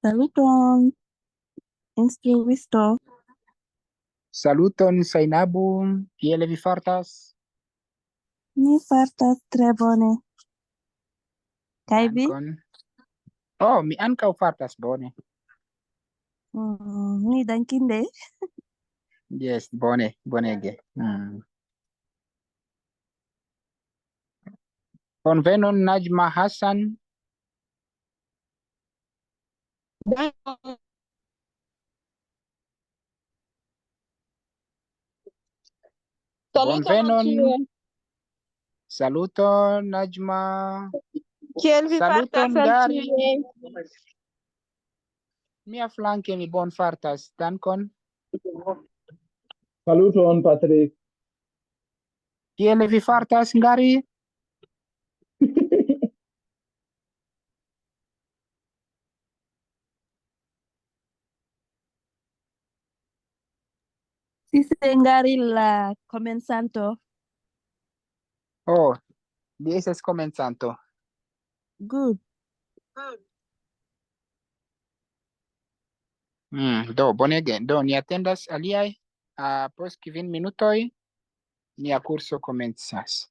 Saluton, instruisto. Saluton, Sainabu, kiel vi fartas? Mi fartas tre bone. Kaj vi? Dankon. Oh, mi ankaŭ fartas bone. Mi dankinde. Yes, bone, bonege. Bonvenon, Najma Hassan. Bonvenon. Saluton, Najma. Kiel vi Saluton, fartas Gari. Alcie? Mia flanke mi bon fartas. Dankon. Saluton, Patrick. Kiel vi fartas, Gari? Si sengari la komencanto. Oh, li estas komencanto. Good. Do, bonege. Do, ni atendas aliaj. Post 15 minutoj, nia kurso komencas.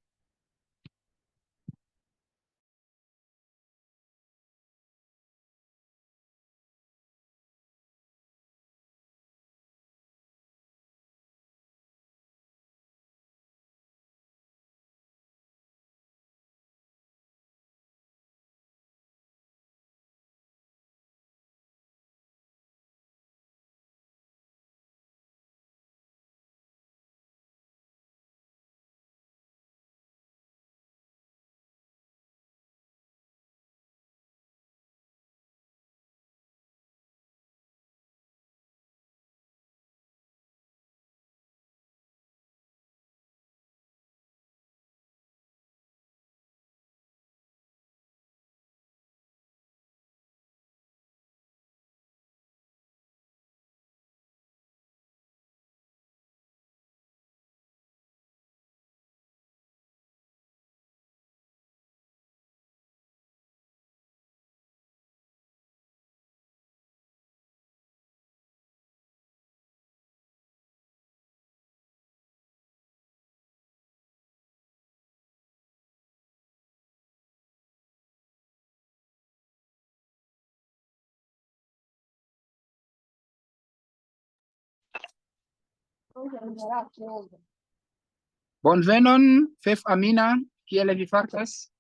Bonvenon, Fef Amina, kiel vi fartas?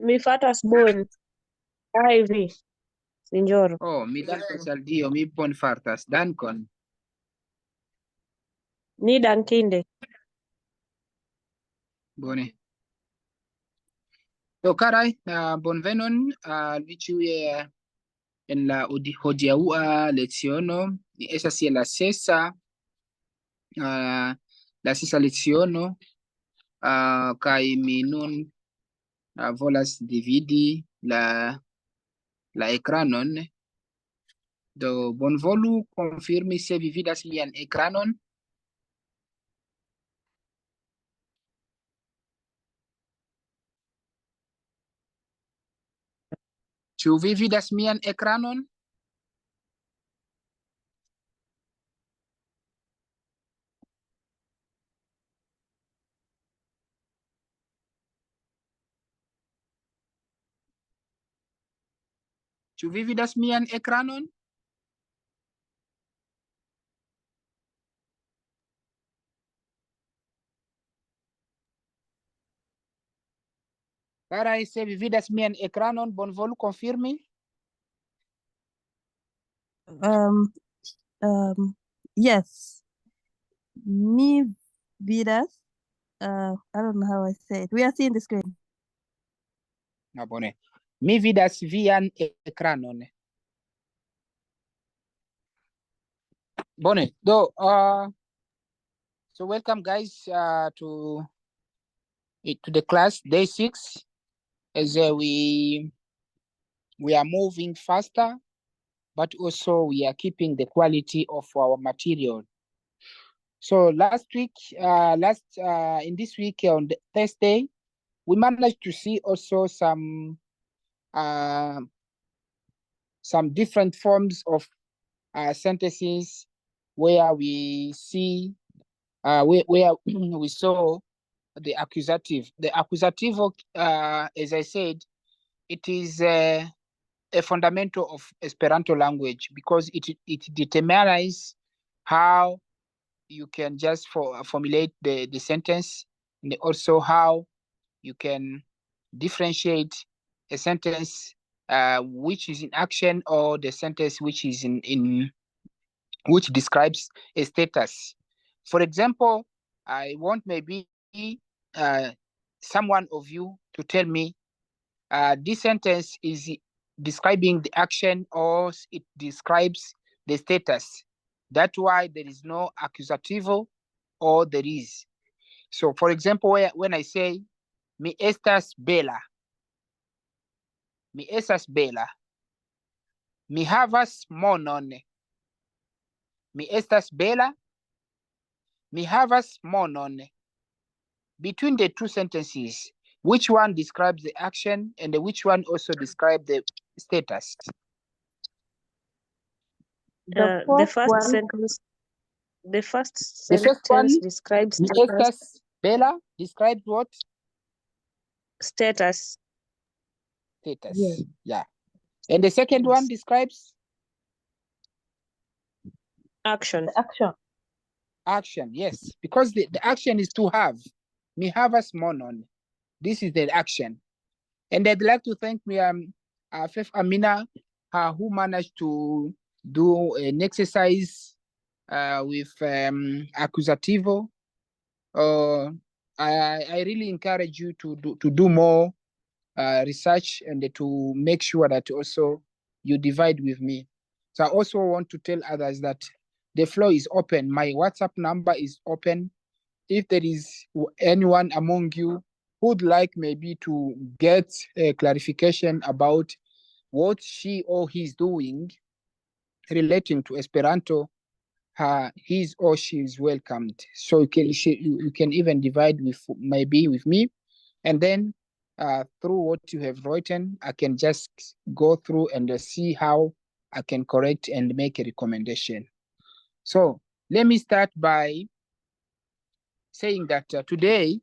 Mi fartas bone. Kaj vi, sinjoro? Oh, mi dankas al Dio, mi bon fartas. Dankon. Ni dankinde. Bone. Do, karaj, bonvenon al vi ĉiuj en la hodiaŭa leciono. Ni estas je la sesa leciono, kaj mi nun volas dividi la ekranon. Do, bonvolu konfirmi se vi vidas mian ekranon. Ĉu vi vidas mian ekranon? Ĉu vi vidas mian ekranon? Karaj, se vi vidas mian ekranon, bonvolu konfirmi. Yes. Mi vidas. I don't know how I say it. We are seeing the screen. Bone. Mi vidas vian ekranon. Bone. Do, so welcome guys to the class day 6, as we are moving faster, but also we are keeping the quality of our material. So last week, in this week on Thursday, we managed to see also some some different forms of sentences where we see where we saw the accusative. The accusative, as I said, it is a fundamental of Esperanto language because it determines how you can just formulate the sentence, and also how you can differentiate a sentence which is in action or the sentence which is in which describes a status. For example, I want maybe someone of you to tell me this sentence is describing the action or it describes the status. That's why there is no accusativo or there is. So, for example, when I say, mi estas bela, mi estas bela, mi havas monon, mi estas bela, mi havas monon. Between the two sentences, which one describes the action and which one also describes the status? The first sentence. The first The first one, sentence describes mi estas bela, describes what? Status. Status. Yeah. And the second one describes Action. Action. Action, yes. Because the action is to have. Mi havas monon. This is the action. And I'd like to thank Fef Amina, who managed to do an exercise with accusativo. I really encourage you to do more research and to make sure that also you divide with me. So I also want to tell others that the floor is open. My WhatsApp number is open. If there is anyone among you who would like maybe to get a clarification about what she or he is doing relating to Esperanto, his or she is welcomed. So you can even divide maybe with me, and then through what you have written, I can just go through and see how I can correct and make a recommendation. So let me start by saying that today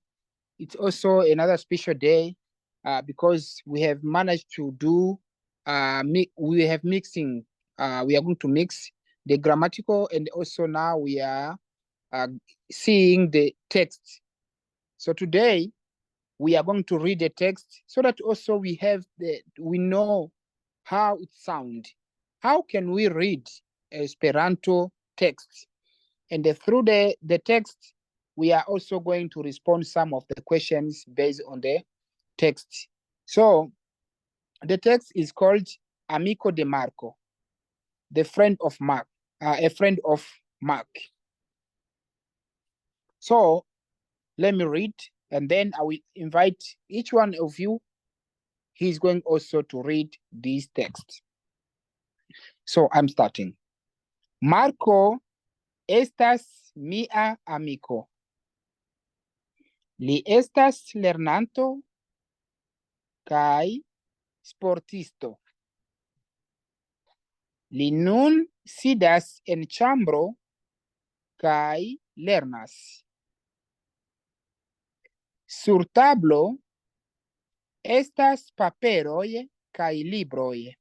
it's also another special day because we have managed to do we are going to mix the grammatical, and also now we are seeing the text. So today we are going to read the text so that also we know how it sounds. How can we read Esperanto text? And through the text, we are also going to respond some of the questions based on the text. So the text is called Amico de Marco, the friend of Mark, a friend of Mark. So let me read, and then I will invite each one of you. He's going also to read this text. So I'm starting. Marco estas mia amico. Li estas lernanto kai sportisto. Li nun sidas en ĉambro kai lernas. Sur tablo estas paperoj kaj libroj.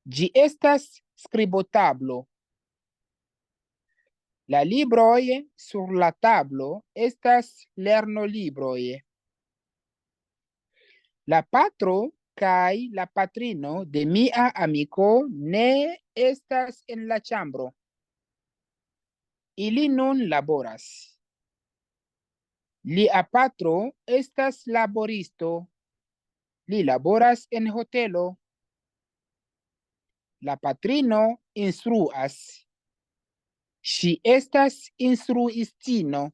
Ĝi estas skribotablo. La libroj sur la tablo estas lernolibroj. La patro kaj la patrino de mia amiko ne estas en la ĉambro. Ili nun laboras. Lia patro estas laboristo. Li laboras en hotelo. La patrino instruas. Ŝi estas instruistino.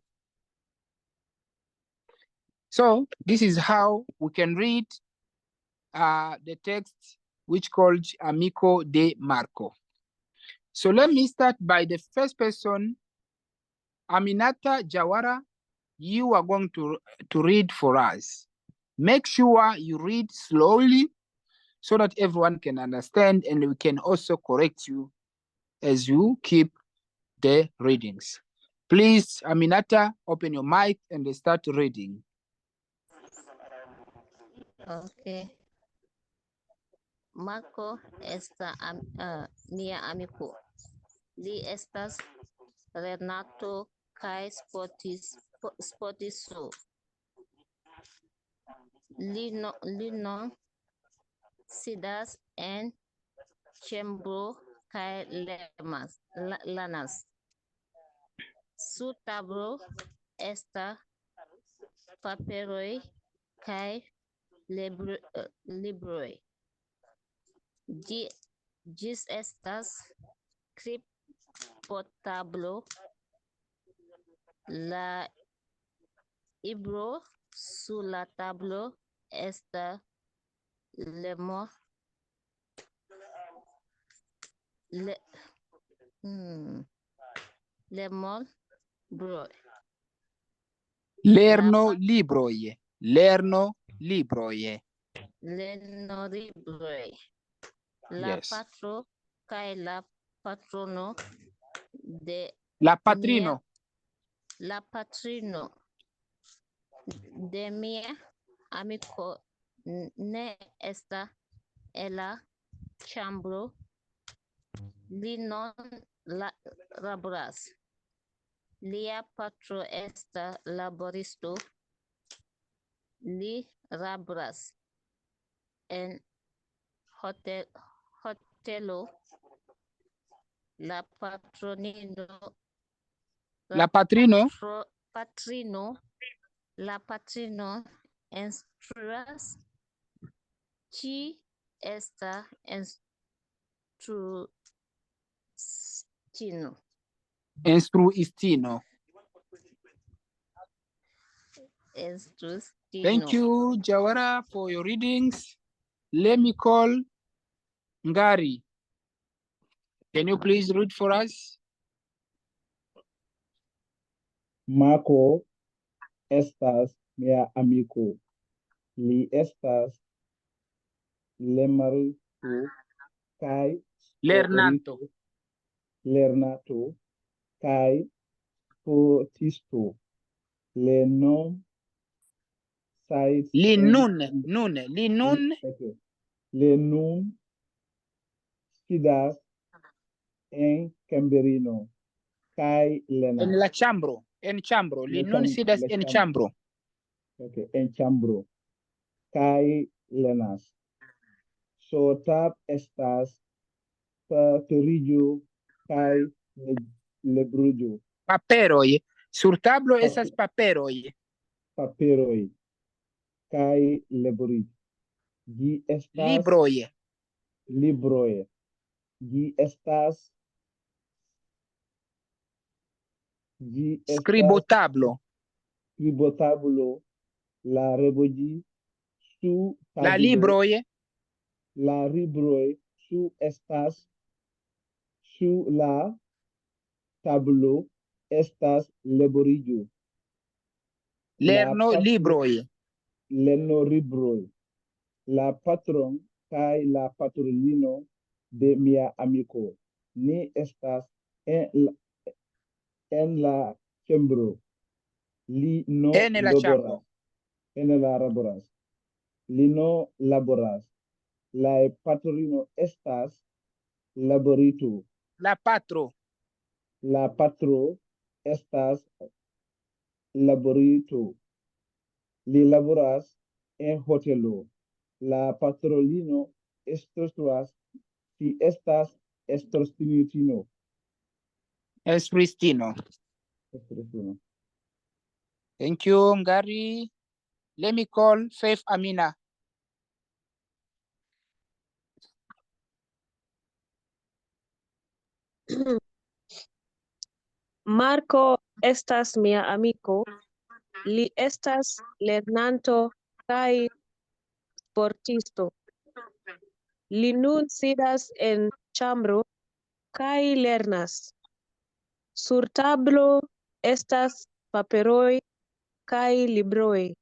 So this is how we can read the text which called Amico de Marco. So let me start by the first person, Aminata Jawara. You are going to read for us. Make sure you read slowly so that everyone can understand, and we can also correct you as you keep the readings. Please, Aminata, open your mic and start reading. Okay. Marco está mia amico. Li estas Renato kai sportiso. Li non sidas en chambro kai lanas. Su tablo esta paperoi kai libroi. Gis estas portablo la libro su la tablo esta lemon bro. Lerno libroie. Lerno libroie. Lerno libroi. La Yes. patro kai la patrono de La patrino. La patrino de mia amico ne esta en la chambro. Li non laboras. Lia patro esta laboristo. Li laboras en hotelo. La patronino. La patrino. La patrino instruas. Ci esta Instruistino. Thank you, Jawara, for your readings. Let me call Ngari. Can you please read for us? Marco estas mia amico. Li estas lernato kai sportisto. Le non sais li nun sidas en camberino kai lenas. En la chambro. En chambro. Li nun sidas en chambro. Okay, en chambro. Kai lenas. Sotap estas paperillo kai lebrujo. Paperoi. Sur tablo esas paperoi. Paperoi kai lebrujo. Gi estas Libroie. libroe. Gi estas scribotablo. La reboji su tablo. La libroie. La libroi su estas su la tablo estas laborillo. Lerno libroie. Lerno libroi. La patron kai la patronino de mia amico ni estas en la chambro. Li no laboras. En la laboras. Li no laboras. La patrino estas laborito. La patro. La patro estas laborito. Li laboras en hotelo. La patrolino instruas si estas instruistino. Thank you, Ngari. Let me call Faith Amina. Marco estas mia amico. Li estas lernanto kaj sportisto. Li nun sidas en ĉambro kaj lernas. Sur tablo estas paperoj kaj libroj.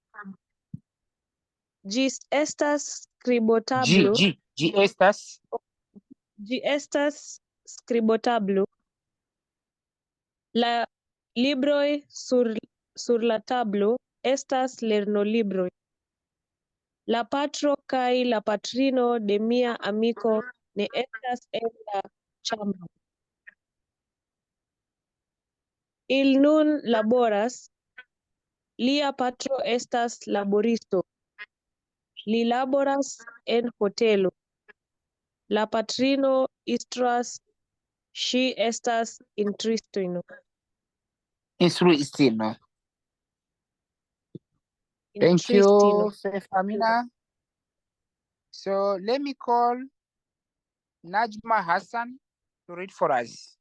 Ĝi estas skribotablo. Ĝi estas. Ĝi estas skribotablo. La libroj sur la tablo estas lernolibroj. La patro kaj la patrino de mia amiko ne estas en la ĉambro. Il nun laboras. Lia patro estas laboristo. Li laboras en hotelo. La patrino instruas. Ŝi estas instruistino. Instruistino. Thank Instruistino. you, Famina. So let me call Najma Hassan to read for us.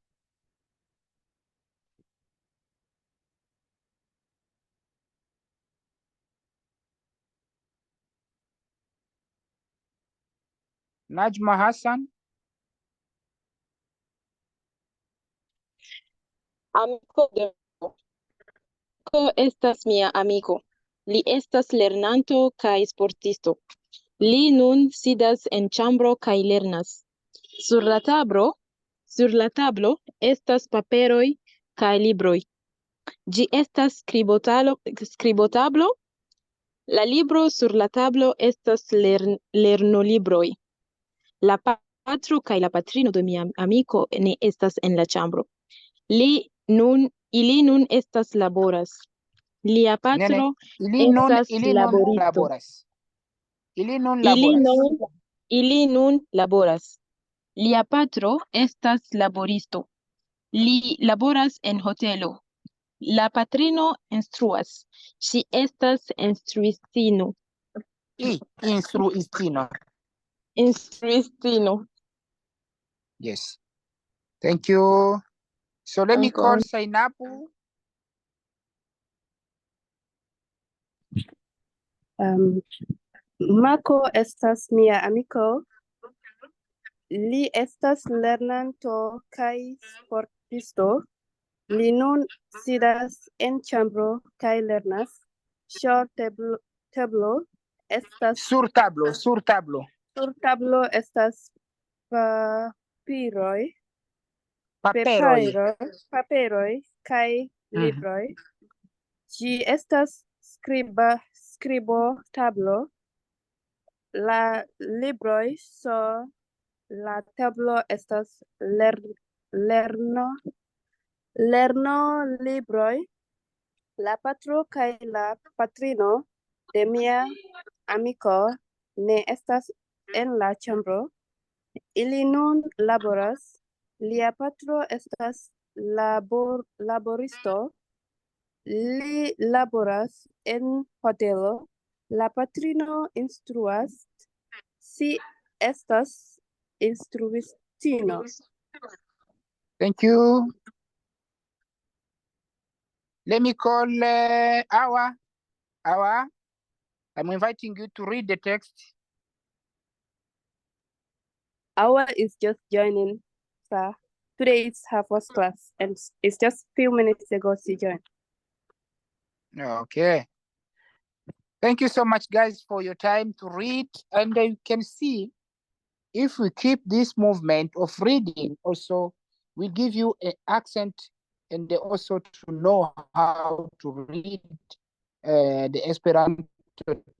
Najma Hassan. Amiko estas mia amiko. Li estas lernanto kaj sportisto. Li nun sidas en ĉambro kaj lernas. Sur la tablo estas paperoj kaj libroj. Ĝi estas skribotablo. La libro sur la tablo estas lernolibroj. La patro kaj la patrino de mia amiko ne estas en la ĉambro. Ili nun estas laboras. Lia patro estas laboristo. Ili nun laboras. Lia patro estas laboristo. Li laboras en hotelo. La patrino instruas. Ŝi estas instruistino. Instruistino. Yes. Thank you. So let me call Sainabu. Marco estas mia amiko. Li estas lernanto kaj sportisto. Li nun sidas en ĉambro kaj lernas. Sur tablo estas papiroj. Paperoj kaj libroj. Ĝi estas skribotablo. La libroj sur la tablo estas lernolibroj. La patro kaj la patrino de mia amiko ne estas en la ĉambro. Ili nun laboras. Lia patro estas laboristo. Li laboras en hotelo. La patrino instruas. Si estas instruistino. Thank you. Let me call Awa. Awa, I'm inviting you to read the text. Awa is just joining, sir. Today is her first class, and it's just a few minutes ago she joined. Okay. Thank you so much, guys, for your time to read. And you can see, if we keep this movement of reading, also, we give you an accent and also to know how to read the Esperanto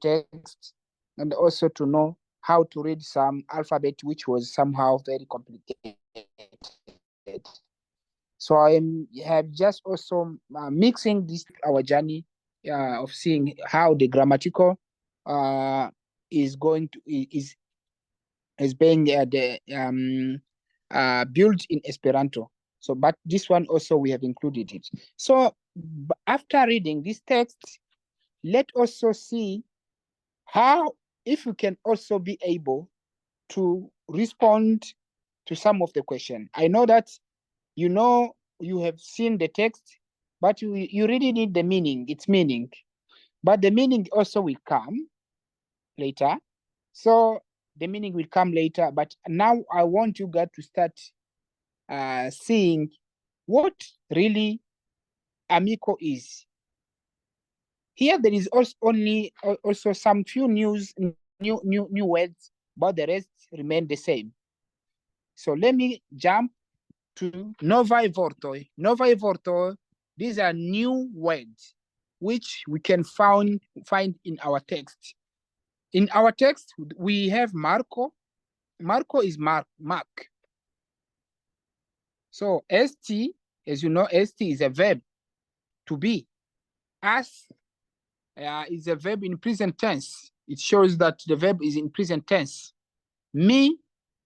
text, and also to know how to read some alphabet, which was somehow very complicated. So I have just also mixing this our journey of seeing how the grammatical is going to is being built in Esperanto. So, but this one also we have included it. So after reading this text, let also see how, if we can also be able to respond to some of the question. I know that you have seen the text, but you really need the meaning, its meaning. But the meaning also will come later. So the meaning will come later. But now I want you guys to start seeing what really Amico is. Here there is also only also some few new words, but the rest remain the same. So let me jump to novae vortoi. Novae vortoi, these are new words which we can find in our text. In our text, we have Marco. Marco is Mark. So st, as you know, st is a verb, to be. As is a verb in present tense. It shows that the verb is in present tense. Me,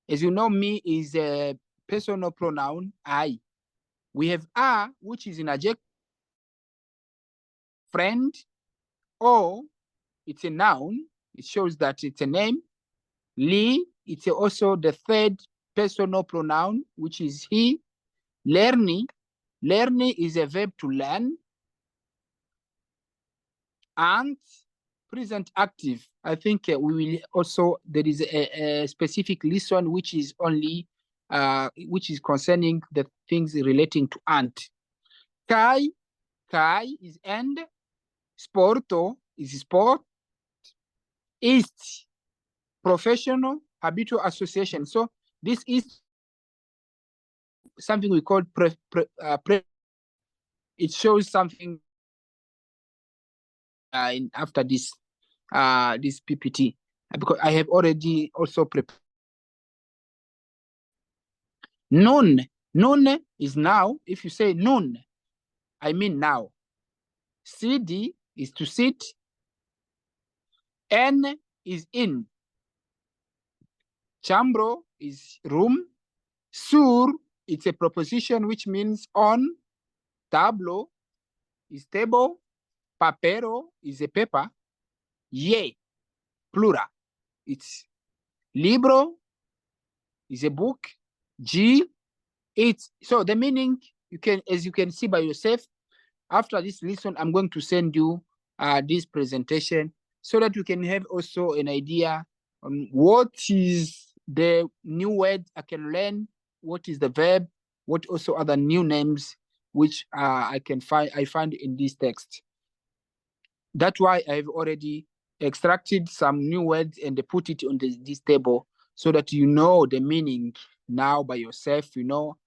as you know, me is a personal pronoun, I. We have a, which is an adjective, friend, or it's a noun. It shows that it's a name. Li, it's also the third personal pronoun, which is he. Lerni, lerni is a verb to learn. And present active, I think we will also, there is a specific lesson which is only, which is concerning the things relating to ant. Kai is end. Sporto is sport. Ist, professional, habitual association. So this is something we call it shows something after this this PPT, because I have already also prepared. Noon is now. If you say noon, I mean now. CD is to sit. N is in. Chambro is room. Sur, it's a preposition which means on. Tablo is table. Papero is a paper. Ye, plural. It's libro is a book. G, it's, so the meaning, you can, as you can see by yourself, after this lesson, I'm going to send you this presentation so that you can have also an idea on what is the new word I can learn, what is the verb, what also other new names which I find in this text. That's why I've already extracted some new words and put it on this table so that you know the meaning now by yourself. You know,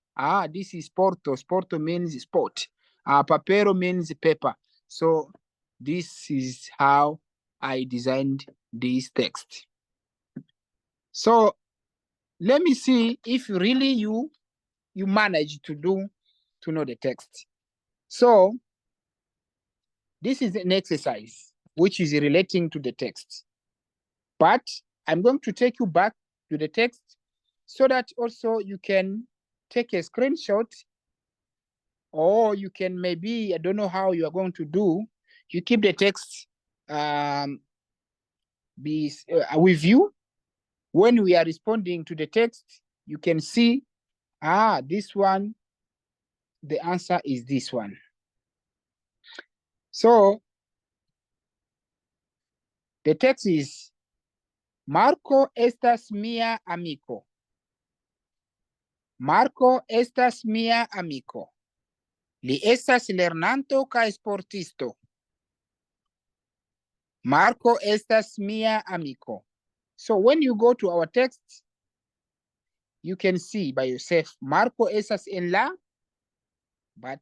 this is sporto. Sporto means sport. Papero means paper. So this is how I designed this text. So let me see if really you manage to know the text. So this is an exercise which is relating to the text. But I'm going to take you back to the text so that also you can take a screenshot, or you can maybe, I don't know how you are going to do, you keep the text with you. When we are responding to the text, you can see, this one, the answer is this one. So the text is, Marco estas mia amico. Marco estas mia amico. Li estas lernanto kaj sportisto. Marco estas mia amico. So when you go to our text, you can see by yourself, Marco estas en la, but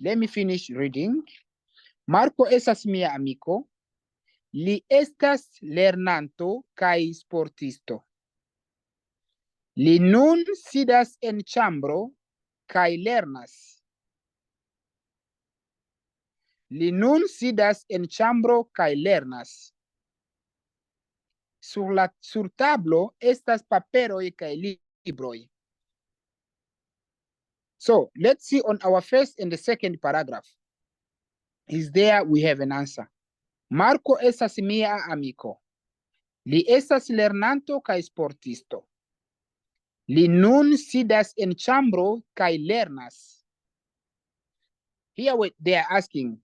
let me finish reading. Marco estas mia amico. Li estas lernanto kaj sportisto. Li nun sidas en ĉambro kaj lernas. Li nun sidas en ĉambro kaj lernas. Sur tablo estas paperoj kaj libroj. So let's see on our first and the second paragraph. Is there we have an answer. Marco estas mia amico. Li estas lernanto kaj sportisto. Li nun sidas en ĉambro kaj lernas. Here they are asking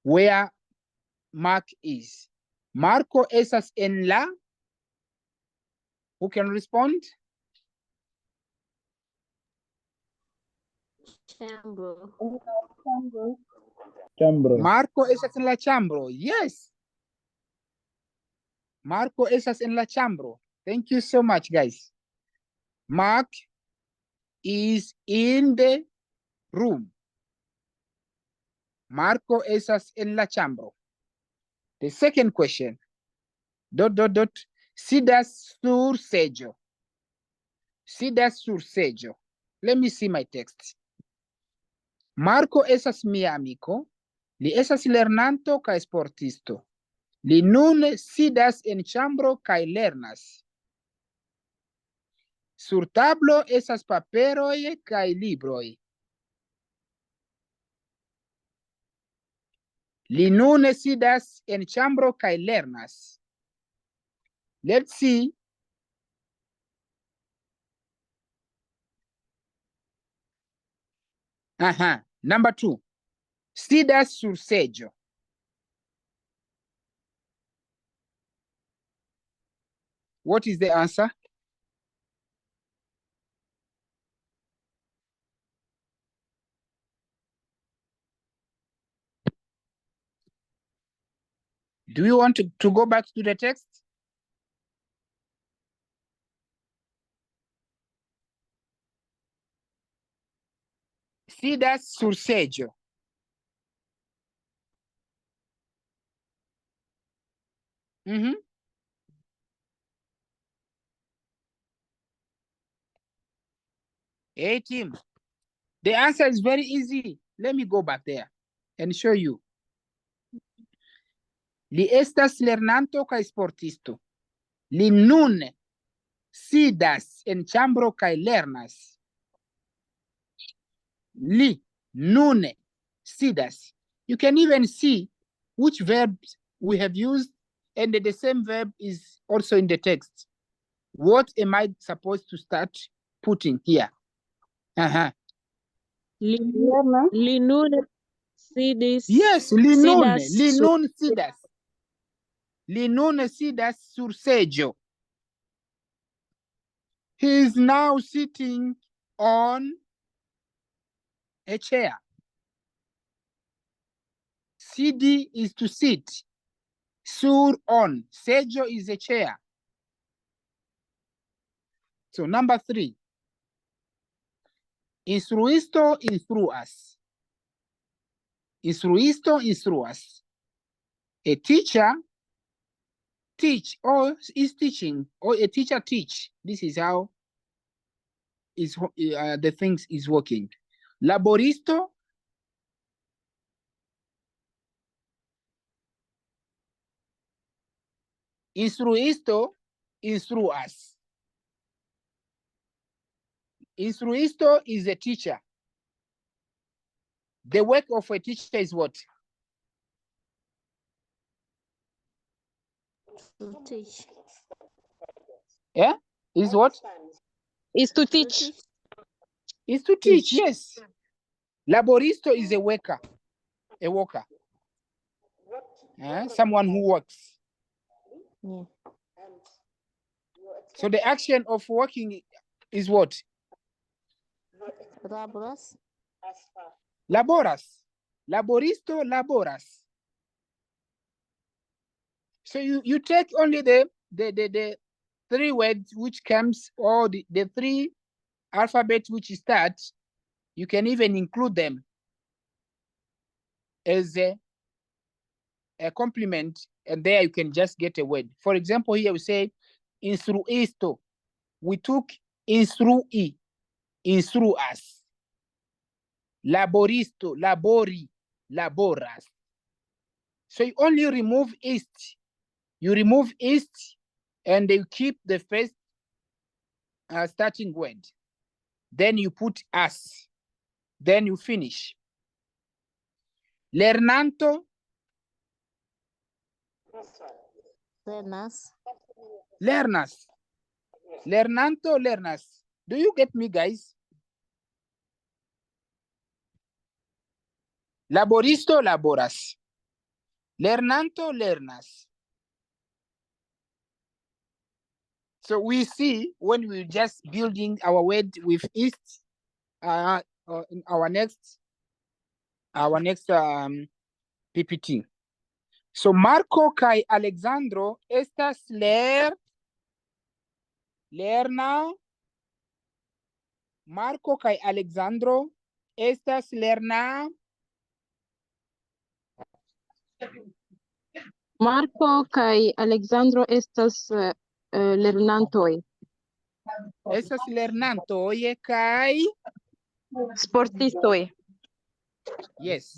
where Mark is. Marco estas en la. Who can respond? Chambro. Chambro. Marco estás en la chambro. Yes. Marco estás en la chambro. Thank you so much, guys. Mark is in the room. Marco estás en la chambro. The second question. ... Sidas sur Sesio. Sidas sur Sesio. Let me see my text. Marco esas mi amico. Li esas lernanto kaj sportisto. Li nun sidas en chambro kaj lernas. Sur tablo esas paperoj kaj libroj. Li nun sidas en chambro kaj lernas. Let's see. Number 2. Sidas sur Sesio. What is the answer? Do you want to go back to the text? Sidas sur Sesio. Hey, team. The answer is very easy. Let me go back there and show you. Li estas lernanto kaj sportisto. Li nun sidas en chambro kaj lernas. Li nun sidas. You can even see which verbs we have used, and the same verb is also in the text. What am I supposed to start putting here? Lernas. Li nun sidis. Yes, li nun Sidas sidas. Li nun sidas sur Sesio. He is now sitting on a chair. Sidi is to sit. Sur on. Sesio is a chair. So number 3. Instruisto instruas. Instruisto instruas. A teacher teach or is teaching, or a teacher teach. This is how the things is working. Laboristo instruisto instruas. Instruisto is a teacher. The work of a teacher is what? To teach. Yeah? Is what? Is to teach. Is to teach, yes. Laboristo is a worker. A worker. Someone who works. Yeah. So the action of working is what? Laboras. Laboras. Laboristo laboras. So you take only the 3 words which comes, or the 3 alphabets which start. You can even include them as a complement, and there you can just get a word. For example, here we say instruisto. We took instrui, instruas. Laboristo, labori, laboras. So you only remove ist. You remove ist, and you keep the first starting word. Then you put as. Then you finish. Lernanto. Lernas. Lernas. Lernanto, lernas. Do you get me, guys? Laboristo, laboras. Lernanto, lernas. So we see when we're just building our word with ist in our next our next PPT. So Marco kai Alexandro estas lerna. Marco kai Alexandro estas lerna. Marco kaj Alexandro estas lernantoj. Estas lernantoj kai. Sportistoj. Yes.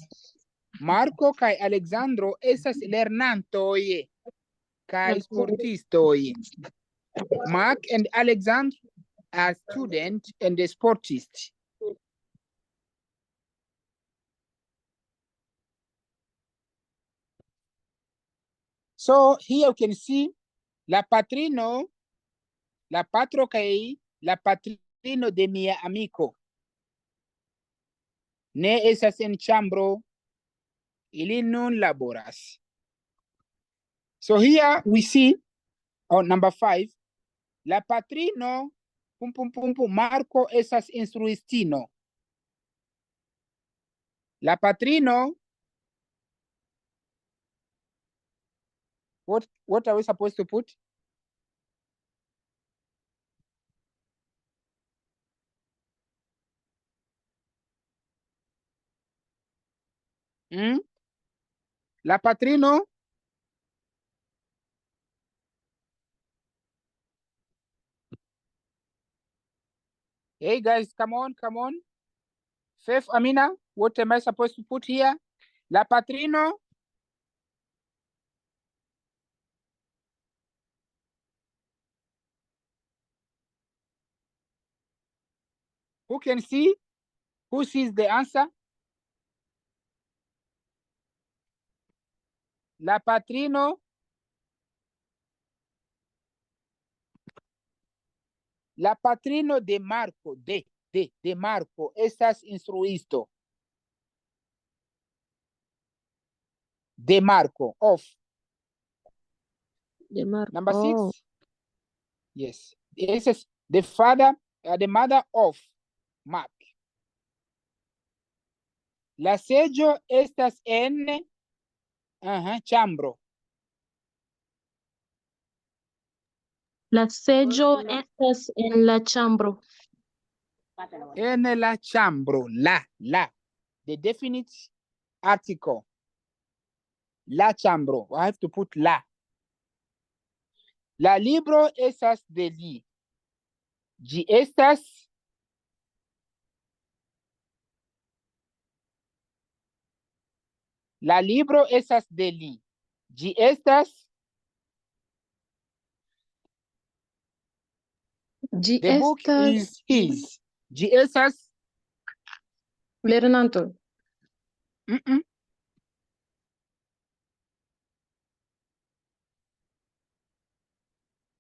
Marco kai Alexandro estas lernantoj kai sportistoj. Mark and Alexander are student and a sportist. So here you can see la patro kai la patrino de mia amico. Ne esas en chambro, ili nun laboras. So here we see on number 5, la patrino Marco esas instruistino. La patrino, what are we supposed to put? La patrino. Hey guys, come on. Faith Amina, what am I supposed to put here? La patrino. Who can see? Who sees the answer? La patrino. La patrino de Marco, de Marco, estas instruisto. De Marco, of. De Marco. Number 6. Yes. This is the the mother of Mark. La Sesio estas en chambro. La Sesio estas en la ĉambro. En la chambro, la, the definite article. La chambro, I have to put la. La libro estas de li. Gi estas. La libro estas de li. Gi estas. The book is his. Gi estas. Lernanto.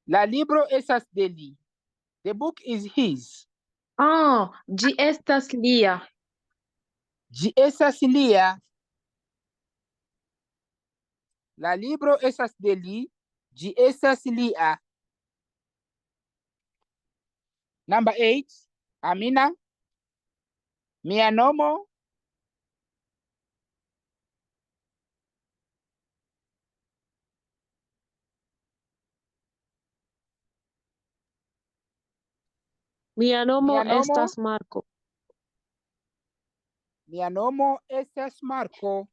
La libro estas de li. The book is his. Ĝi estas lia. Gi estas lia. La libro estas de li. Gi estas lia. Number 8. Amina. Mia nomo. Mia nomo estas Marco. Mia nomo estas Marco.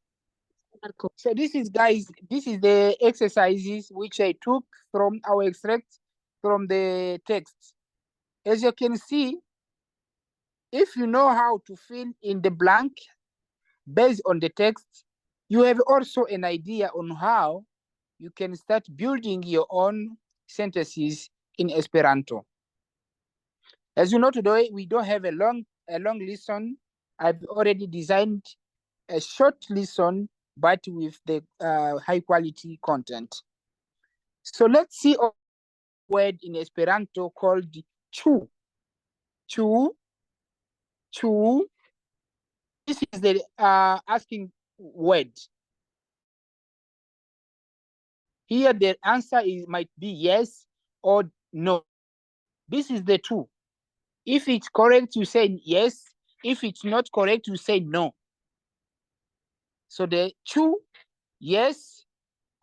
So this is, guys, this is the exercises which I took from our extract from the text. As you can see, if you know how to fill in the blank based on the text, you have also an idea on how you can start building your own sentences in Esperanto. As you know, today we don't have a long lesson. I've already designed a short lesson, but with the high quality content. So let's see a word in Esperanto called chu. Chu. This is the asking word. Here the answer might be yes or no. This is the two. If it's correct, you say yes. If it's not correct, you say no. So the chu, yes,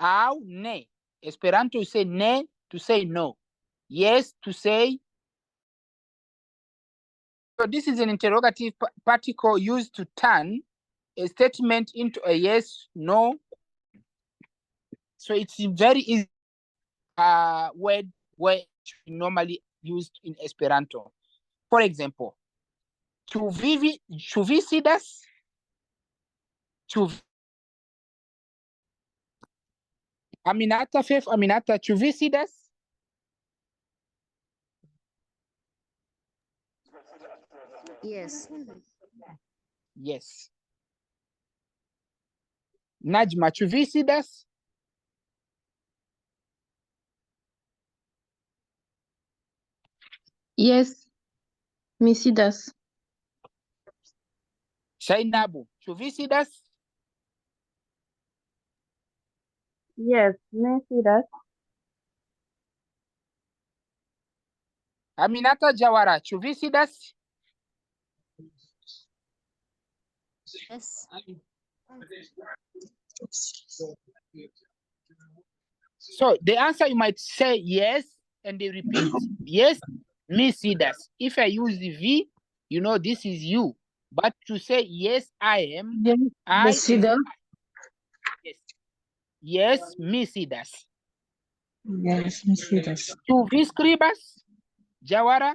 au, ne. Esperanto, you say ne to say no. Yes to say. So this is an interrogative particle used to turn a statement into a yes, no. So it's a very easy word normally used in Esperanto. For example, ĉu vi sidas? Aminata, Faith, Aminata, ĉu vi sidas? Yes. Yes. Najma, ĉu vi sidas? Yes, mi sidas. Shainabu, ĉu vi sidas? Yes, me sidas. Aminata Jawara, ĉu vi sidas? Yes. So the answer you might say yes, and they repeat, yes, me sidas. If I use the V, you know this is you. But to say yes, I am, I is Sida. yes. Yes, me sidas. Yes, mi sidas. Ĉu vi skribas? Jawara,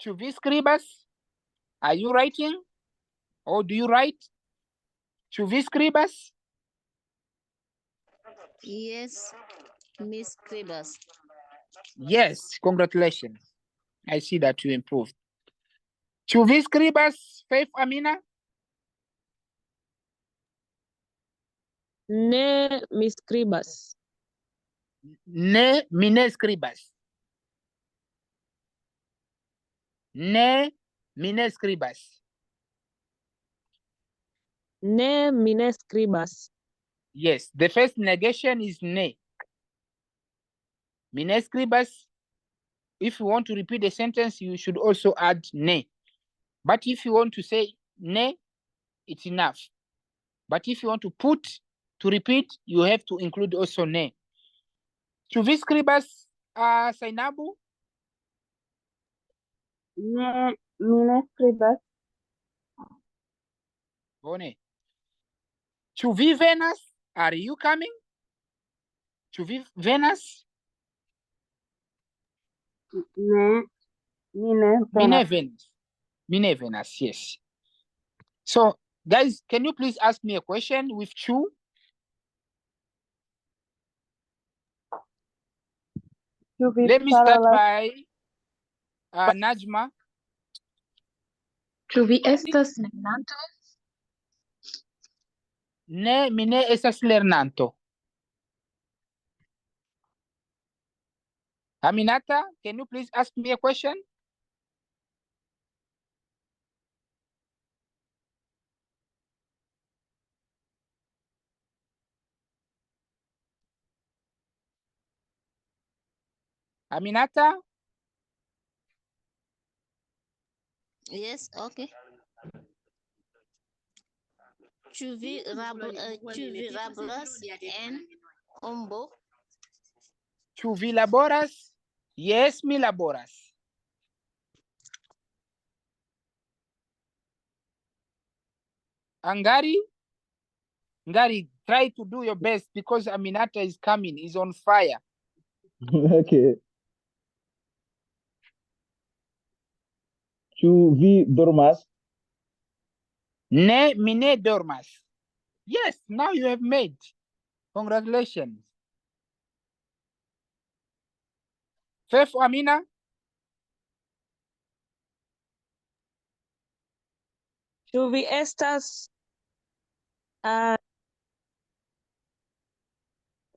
ĉu vi skribas? Are you writing? Or do you write? Ĉu vi skribas? Yes, Miss Kribas. Yes, congratulations. I see that you improved. Ĉu vi skribas, Faith Amina? Ne mi skribas. Ne, mi ne skribas. Ne, mi ne skribas. Ne mi ne skribas. Yes, the first negation is ne. Mi ne skribas. If you want to repeat the sentence, you should also add ne. But if you want to say ne, it's enough. But if you want to repeat, you have to include also ne. Ĉu vi skribas, Sainabu? Ne, mi ne skribas. Bone. Ĉu vi venas? Are you coming? Ĉu vi venas? Ne, mi ne Mi ne venas. venas. Mi ne venas, yes. So, guys, can you please ask me a question with chu? Ĉu vi Let me start parolas? by Najma. Ĉu vi estas lernanto? Ne, mi ne estas lernanto. Aminata, can you please ask me a question? Aminata? Yes, okay. Tu vis rablas en ombo. Ĉu vi laboras? Yes, mi laboras. Angari? Ngari, try to do your best because Aminata is coming, is on fire. Okay. Ĉu vi dormas? Ne, mi ne dormas. Yes, now you have made. Congratulations. Faith Amina? Ĉu vi estas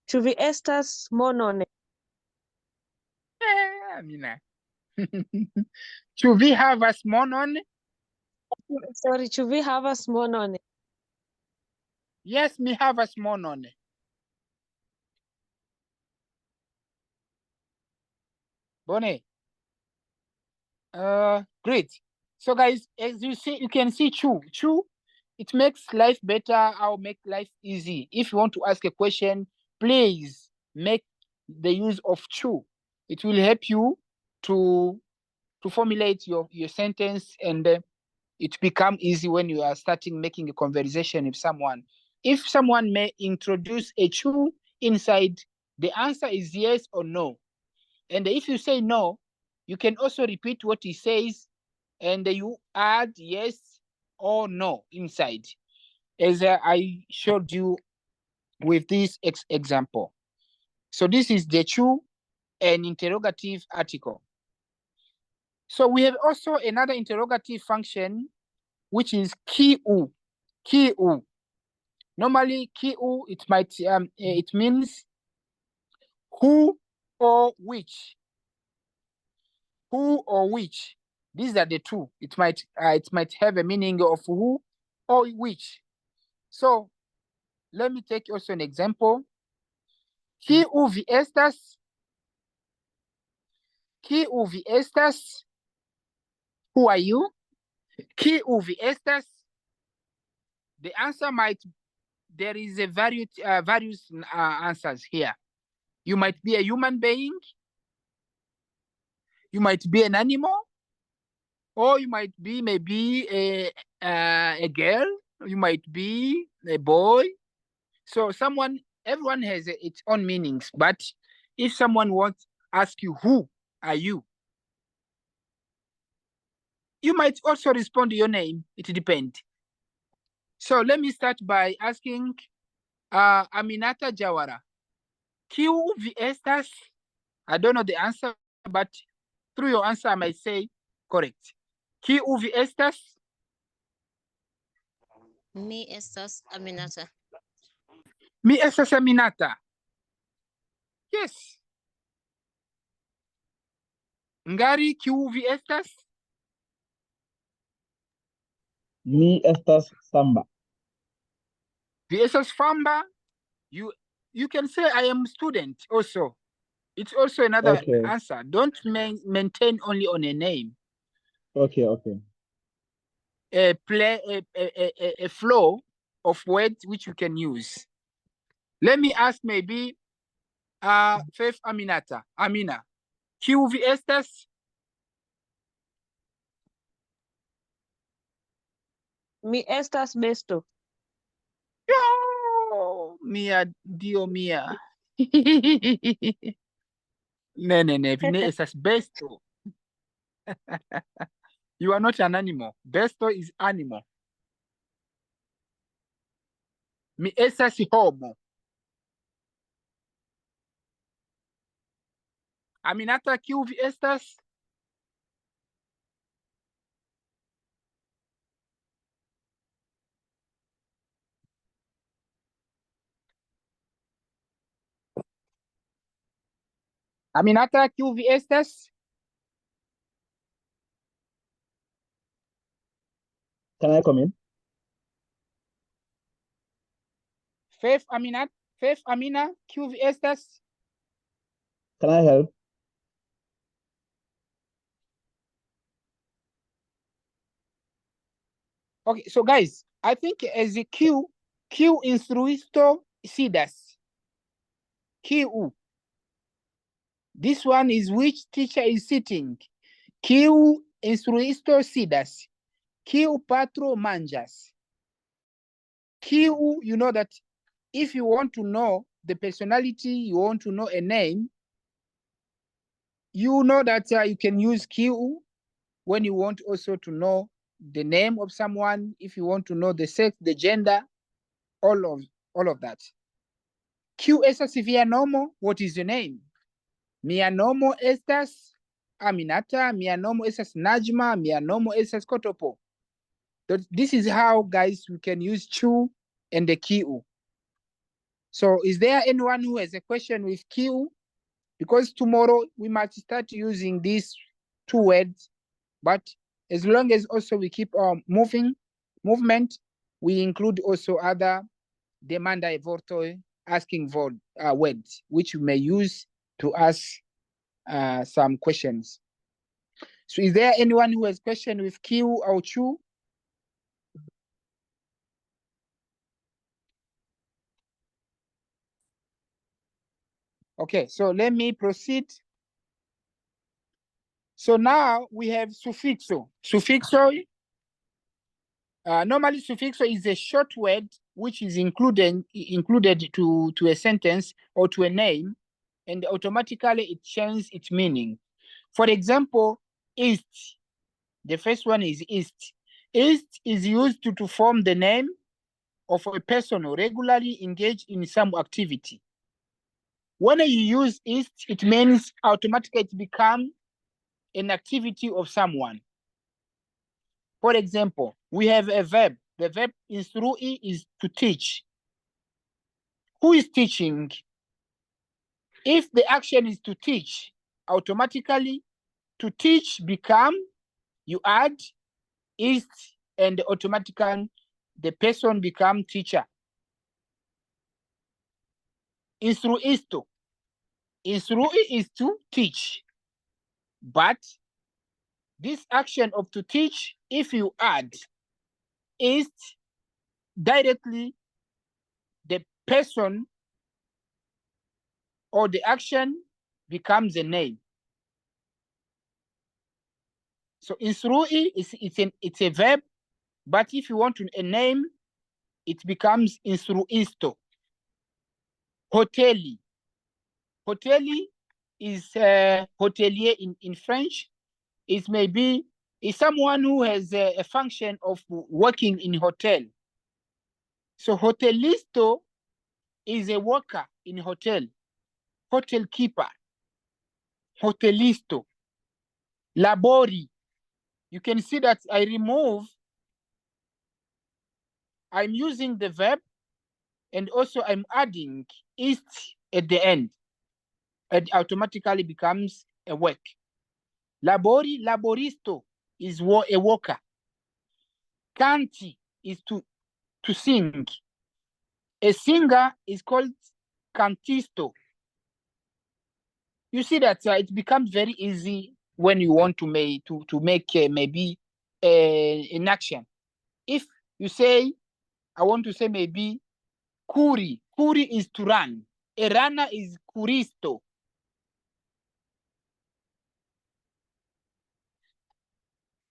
ĉu vi estas monone? Amina. Ĉu vi havas monon? Sorry, ĉu vi havas monone? Yes, mi havas monon. Bone. Great. So guys, as you see, you can see chu. Chu it makes life better or make life easy. If you want to ask a question, please make the use of chu. It will help you to formulate your sentence, and it become easy when you are starting making a conversation with someone. If someone may introduce a chu inside, the answer is yes or no. And if you say no, you can also repeat what he says, and you add yes or no inside, as I showed you with this example. So this is the chu, an interrogative article. So we have also another interrogative function, which is kiu. Kiu. Normally, kiu, it means who or which. Who or which. These are the two. It might have a meaning of who or which. So let me take also an example. Kiu vi estas? Kiu vi estas? Who are you? Kiu vi estas? The answer there is a various answers here. You might be a human being, you might be an animal, or you might be maybe a girl, you might be a boy. So everyone has its own meanings. But if someone wants to ask you, who are you? You might also respond to your name. It depends. So let me start by asking Aminata Jawara. Kiu vi estas? I don't know the answer, but through your answer, I might say correct. Kiu vi estas? Mi estas Aminata. Mi estas Aminata. Yes. Ngari, kiu vi estas? Mi estas Samba. Vi estas Famba. You can say I am student also. It's also another answer. Don't maintain only on a name. Okay. A flow of words which you can use. Let me ask maybe Faith Aminata. Amina. Kiu vi estas? Mi estas besto. Oh, mia, Dio mia. Ne, vi ne estas besto. You are not an animal. Besto is animal. Mi estas homo. Aminata, kiu vi estas? Aminata, kiu vi estas? Can I come in? Faith Amina, kiu vi estas? Can I help? Okay, so guys, I think as a Q instruisto sidas. Q. This one is which teacher is sitting. Q instruisto sidas. Q patro manjas. Q, you know that if you want to know the personality, you want to know a name, you know that you can use Q when you want also to know the name of someone, if you want to know the sex, the gender, all of that. Q estas via nomo, what is your name? Mia nomo estas Aminata, mia nomo estas Najma, mia nomo estas Kotopo. This is how, guys, we can use Chu and the Q. So is there anyone who has a question with Q? Because tomorrow we might start using these two words, but as long as also we keep movement, we include also other demanda e vortoi, asking for words, which you may use to ask some questions. So is there anyone who has question with Q or Chu? Okay, so let me proceed. So now we have suffixo. Suffixo, normally suffixo is a short word which is included to a sentence or to a name, and automatically it changes its meaning. For example, east. The first one is east. East is used to form the name of a person who regularly engaged in some activity. When you use east, it means automatically it becomes an activity of someone. For example, we have a verb. The verb instrui is to teach. Who is teaching? If the action is to teach, automatically to teach become, you add is, and automatically the person become teacher. Instruisto. Instrui is to teach. But this action of to teach, if you add is, directly the person or the action becomes a name. So instrui it's a verb, but if you want a name, it becomes instruisto. Hoteli. Hoteli is hotelier in French. It may be is someone who has a function of working in hotel. So hotelisto is a worker in hotel. Hotel keeper. Hotelisto. Labori. You can see that I'm using the verb, and also I'm adding ist at the end. It automatically becomes a work. Labori, laboristo is a worker. Canti is to sing. A singer is called cantisto. You see that it becomes very easy when you want to make maybe an action. If you say, I want to say maybe kuri. Kuri is to run. A runner is kuristo.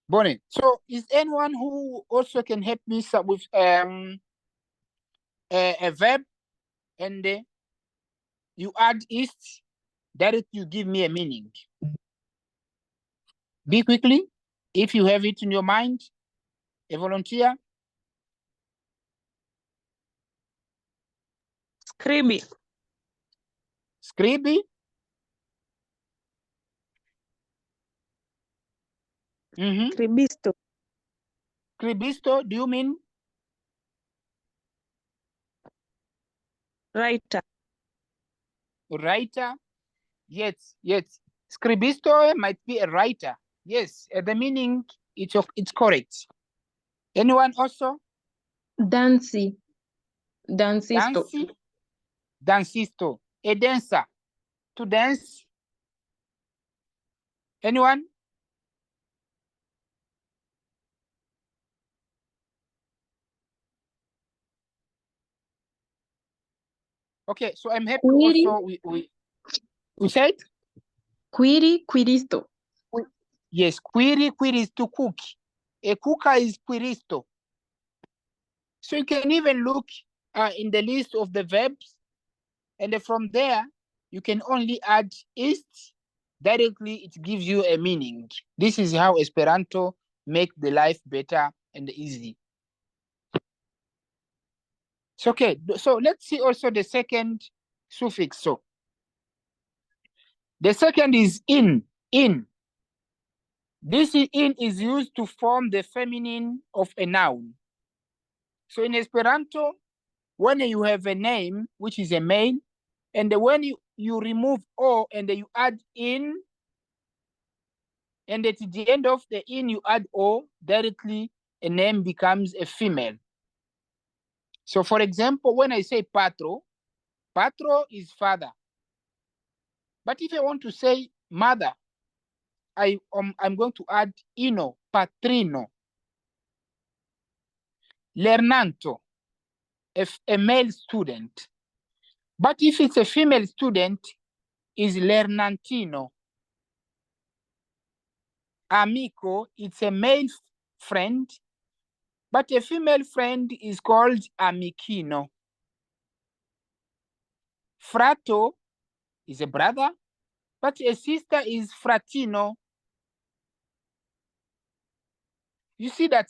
Bonnie. So is anyone who also can help me with a verb, and you add ist, that you give me a meaning. Be quickly, if you have it in your mind, a volunteer. Scribi. Scribi. Scribisto. Scribisto, do you mean? Writer. Writer. Yes. Scribisto might be a writer. Yes, the meaning it's correct. Anyone also? Dancy. Dancisto. Dancisto. A dancer. To dance. Anyone? Okay, so I'm happy Quiri. also we said? Quiri, quiristo. Yes, quiri is to cook. A cooker is quiristo. So you can even look in the list of the verbs, and from there, you can only add ist. Directly, it gives you a meaning. This is how Esperanto make the life better and easy. So, okay, so let's see also the second suffix. So the second is in. This in is used to form the feminine of a noun. So in Esperanto, when you have a name, which is a male, and when you remove O and you add in, and at the end of the in you add O, directly a name becomes a female. So for example, when I say patro is father. But if I want to say mother, I'm going to add ino, patrino. Lernanto, a male student. But if it's a female student, is lernantino. Amico, it's a male friend, but a female friend is called amicino. Frato is a brother, but a sister is fratino. You see that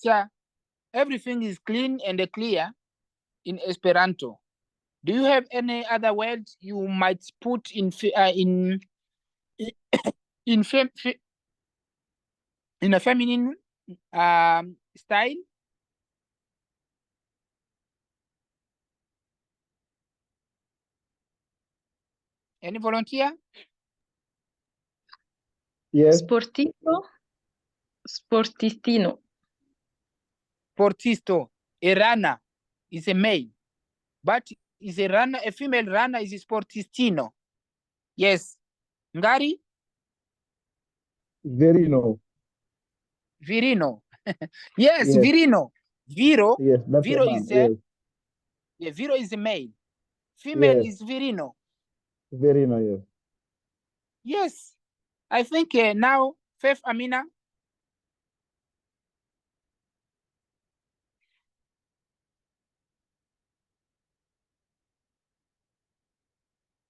everything is clean and clear in Esperanto. Do you have any other words you might put in a feminine style? Any volunteer? Yes. Sportivo, sportistino. Sportisto, a runner is a male, but is a runner, a female runner is a sportistino. Yes. Ngari? Verino. Virino. Yes, Yes. virino. Viro. Yes, that's Viro a man. is Yes. yeah, viro is a male. Female Yes. is virino. Verino, yes. Yes. I think now, Faith Amina.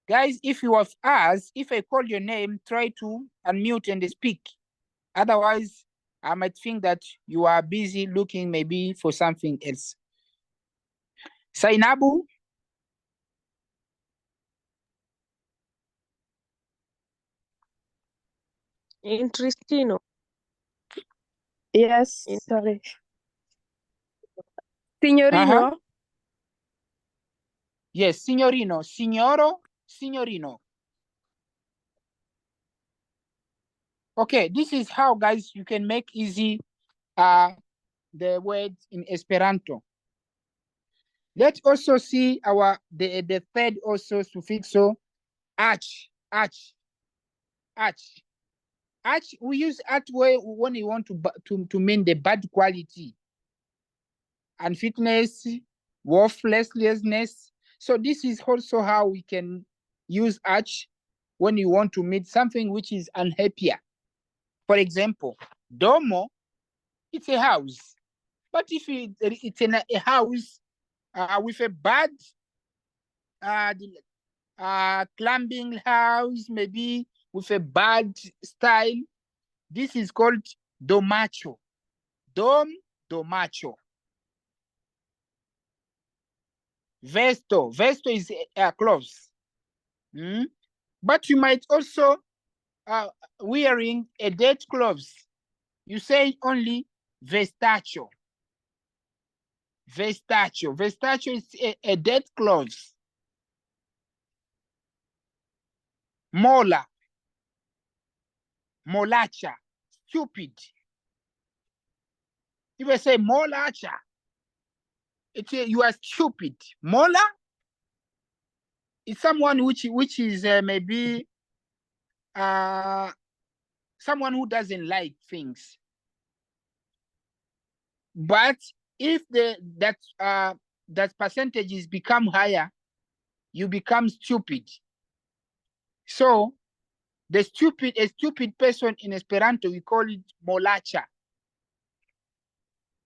Guys, if you have asked, if I call your name, try to unmute and speak. Otherwise, I might think that you are busy looking maybe for something else. Sainabu? Intristino. Yes, In- sorry. Signorino. Yes, signorino. Signoro, signorino. Okay, this is how, guys, you can make easy the words in Esperanto. Let's also see the third also suffixo arch. We use arch when you want to mean the bad quality, unfitness, worthlessness. So this is also how we can use arch when you want to mean something which is unhappier. For example, domo, it's a house. But if it's in a house with a bad climbing house, maybe with a bad style, this is called domacho. Domacho. Vesto is clothes. But you might also wearing a dead clothes. You say only vestacho. Vestacho is a dead clothes. Mola. Molacha. Stupid. If I say molacha, you are stupid. Mola is someone which is maybe someone who doesn't like things. But if that percentages become higher, you become stupid. So a stupid person in Esperanto, we call it molacha.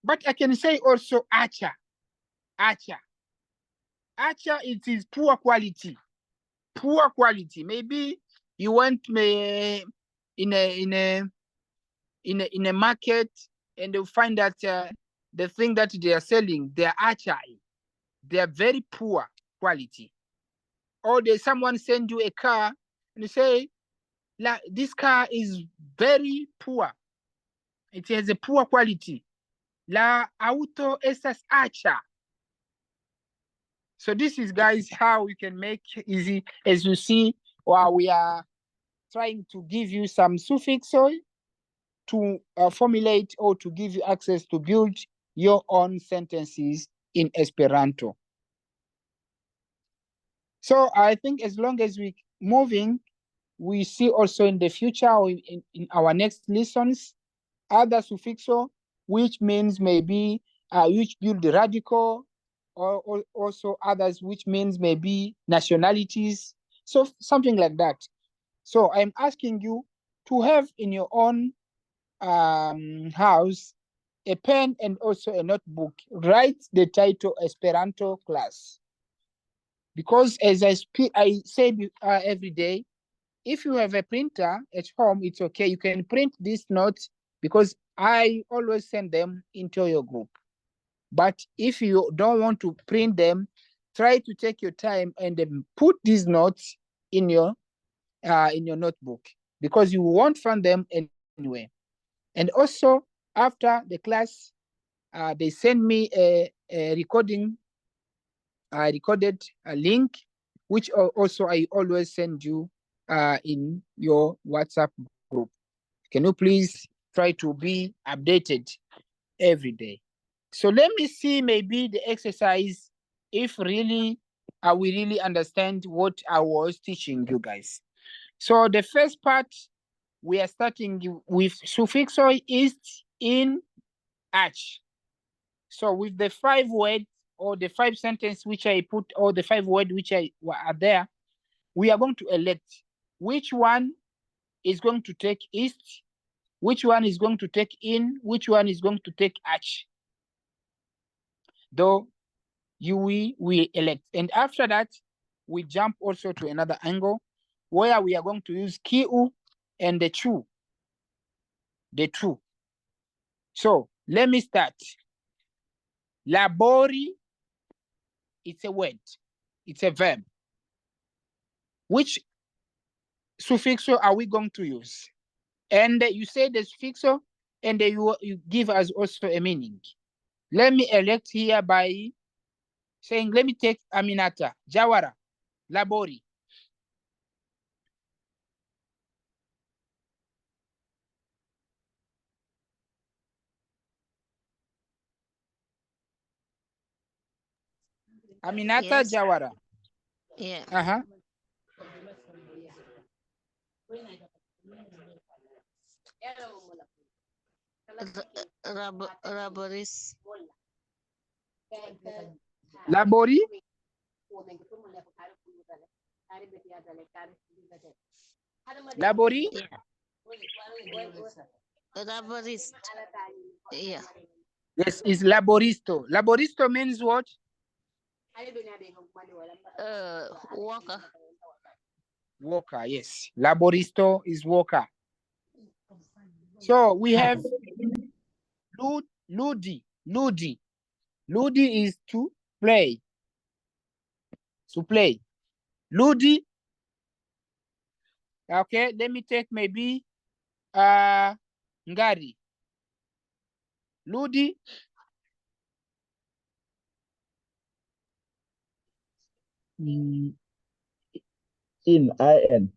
But I can say also acha. It is poor quality. Maybe you went in a market and you find that the thing that they are selling, they are achai. They are very poor quality. Or someone send you a car and you say, this car is very poor. It has a poor quality. La auto estas acha. So this is, guys, how we can make easy, as you see, while we are trying to give you some suffixes to formulate or to give you access to build your own sentences in Esperanto. So I think as long as we moving, we see also in the future or in our next lessons, other suffixes, which means maybe which build the radical, or also others which means maybe nationalities. So something like that. So I'm asking you to have in your own house a pen and also a notebook. Write the title Esperanto class. Because as I say every day, if you have a printer at home, it's okay. You can print these notes because I always send them into your group. But if you don't want to print them, try to take your time and put these notes in your notebook because you won't find them anywhere. And also after the class, they send me a recording. I recorded a link, which also I always send you in your WhatsApp group. Can you please try to be updated every day? So let me see maybe the exercise if really we really understand what I was teaching you guys. So the first part, we are starting with suffixo ist, in, ach. So with the 5 words or the 5 sentences which I put, or the 5 words which are there, we are going to elect which one is going to take ist, which one is going to take in, which one is going to take ach. Though we elect. And after that, we jump also to another angle where we are going to use kiu and the chu. The two. So let me start. Labori, it's a word. It's a verb. Which suffixo are we going to use? And you say the suffixo, and you give us also a meaning. Let me elect here by saying, let me take Aminata, Jawara, Labori. Aminata, Yes. Jawara. Yeah. Raboris. Labori. Labori. Yeah. Raboris. Yeah. Yes, is laboristo. Laboristo means what? Walker. Worker, yes. Laboristo is worker. So we have Ludi. Ludi. Ludi is to play. To play. Ludi. Okay, let me take maybe Ngari. Ludi. In, I-N.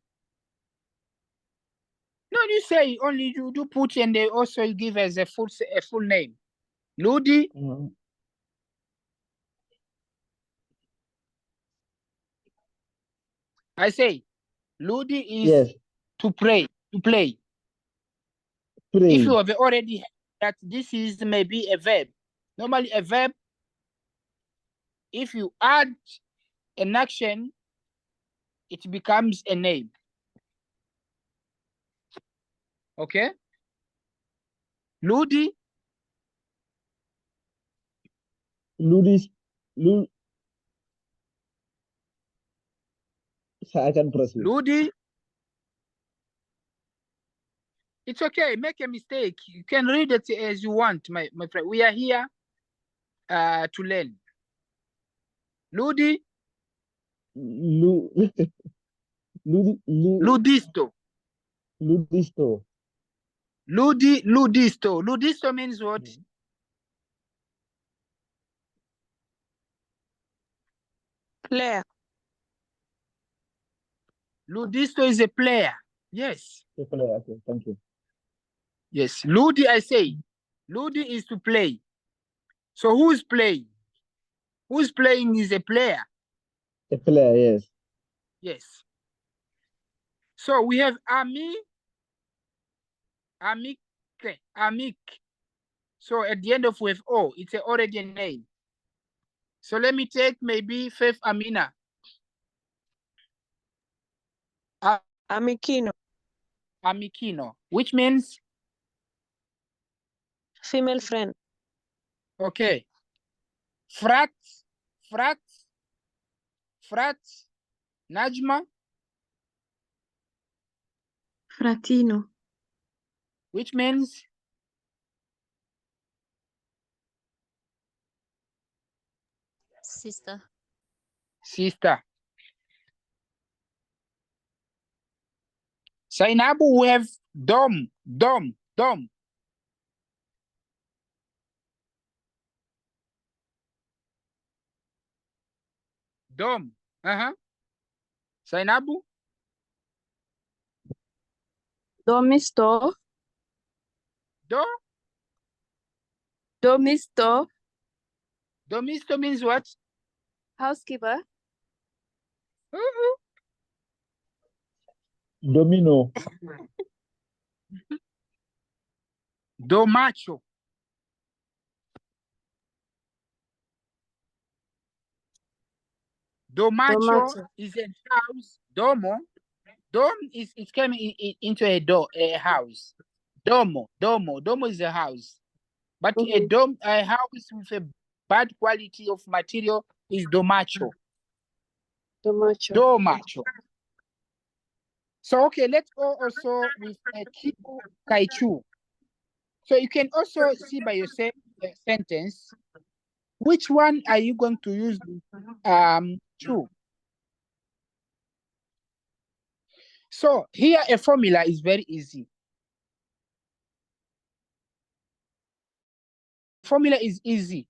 No, you say only you do put and they also give us a full name. Ludi. I say Ludi is Yes, to pray, to play. pray. If you have already that this is maybe a verb. Normally a verb, if you add an action, it becomes a name. Okay? Ludi. Ludis, I can proceed. Ludi. It's okay, make a mistake. You can read it as you want, my friend. We are here to learn. Ludi. Ludisto. Ludisto. Ludisto. Ludisto means what? Player. Ludisto is a player. Yes. A player. Okay, thank you. Yes. Ludi, I say. Ludi is to play. So who's playing? Who's playing is a player. A player, yes. Yes. So we have Ami, Amik. So at the end of with O, it's already a name. So let me take maybe Faith Amina. Amikino, Amikino, which means, female friend. okay. Frat, frat, frat, Najma, Fratino. which means, Sister. sister. Sainabu, we have dom, dom, dom. Dom, Sainabu, Domisto. do, Domisto. domisto means what? Housekeeper. Domino. Domacho. Domacho Domacho. is a house. Domo. Dom is coming into a door, a house. Domo, domo, domo is a house. But a house with a bad quality of material is domacho. Domacho. Domacho. So okay, let's go also with Kiku Kaichu. So you can also see by yourself the sentence. Which one are you going to use? Chu. So here a formula is very easy. Formula is easy.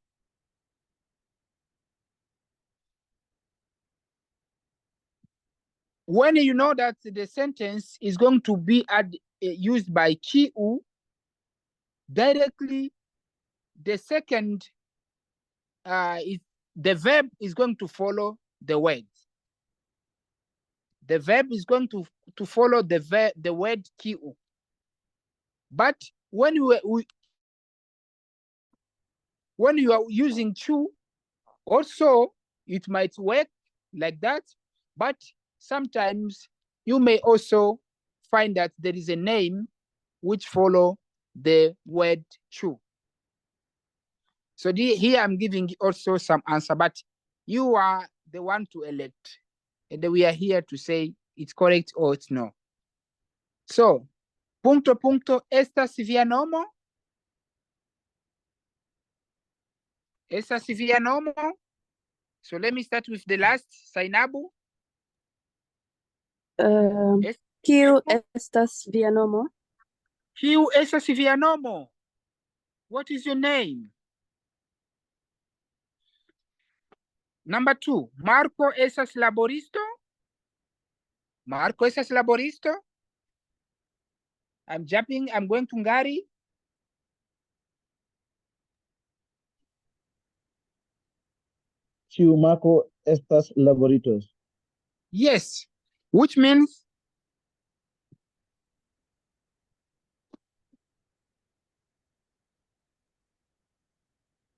When you know that the sentence is going to be used by Kiu, directly the second the verb is going to follow the word. The verb is going to follow the word Kiu. But when when you are using chu, also it might work like that, but sometimes you may also find that there is a name which follow the word chu. So here I'm giving also some answer, but you are the one to elect, and we are here to say it's correct or it's no. So, punto punto, estas via nomo? Estas via nomo? So let me start with the last, Sainabu. Kiu estas via nomo? Kiu estas via nomo? What is your name? Number 2, Marco estas laboristo? Marco estas laboristo? I'm going to Ngari. Ciu Marco estas laboritos. Yes, which means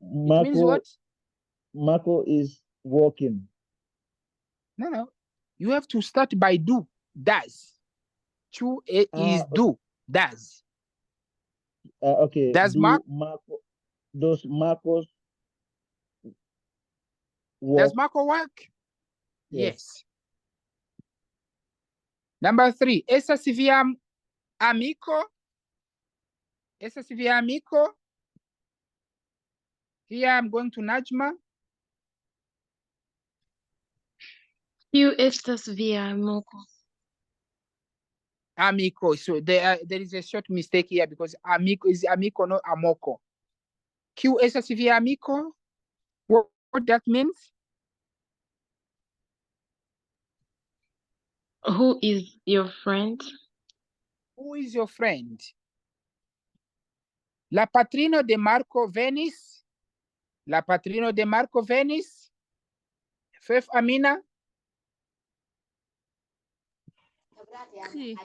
it means what? Marco is walking. No. You have to start by do, does. Chu is do, does. Okay. Does Does Marcos work? Does Marco work? Yes. Number 3, esa si via amico? Esa si via amico? Here I'm going to Najma. Kiu estas via amiko? Amico. So there is a short mistake here because amico is amico, not amoko. Q esa si via amico? What that means? Who is your friend? Who is your friend? La patrino de Marco Venice. La patrino de Marco Venice. Fef Amina. Sì.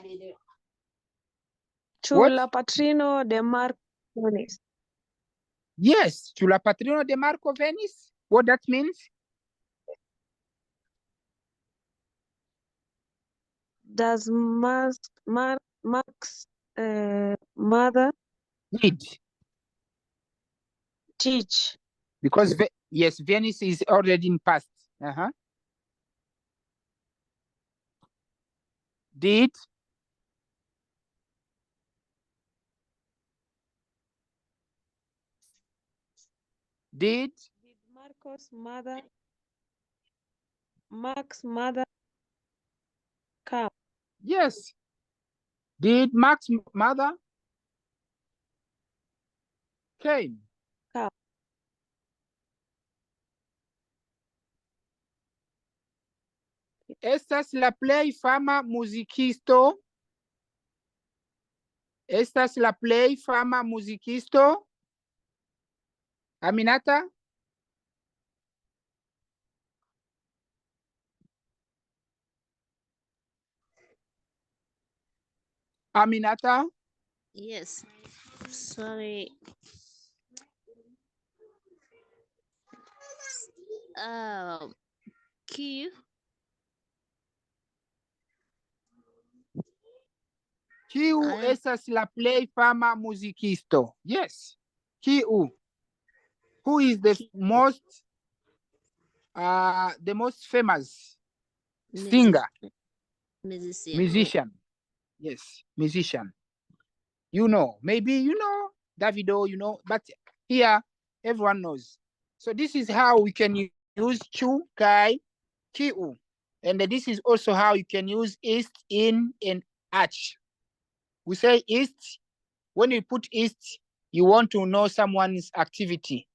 Chu What? la patrino de Marco Venice. Yes, to la patrino de Marco Venice. What that means? Does Mark's mother Did. teach? Because, yes, Venice is already in past. Did. Did. Did Mark's mother come? Yes. Did Mark's mother came? Come. Estas la play fama musicisto. Estas la play fama musicisto. Aminata? Aminata? Yes. Sorry. Q. Kiu estas la play fama musicisto? Yes. Kiu? Who is the most famous singer? Musician. Yes, musician. You know, maybe you know, Davido, you know, but here everyone knows. So this is how we can use chu, kai, kiu. And this is also how you can use east, in, and ach. We say east. When you put east, you want to know someone's activity.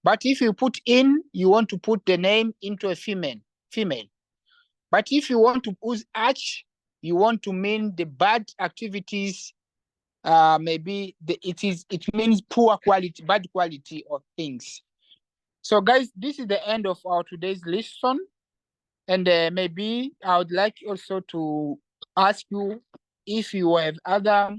But if you put in, you want to put the name into a female. But if you want to use ach, you want to mean the bad activities. Maybe it means poor quality, bad quality of things. So guys, this is the end of our today's lesson. And maybe I would like also to ask you if you have other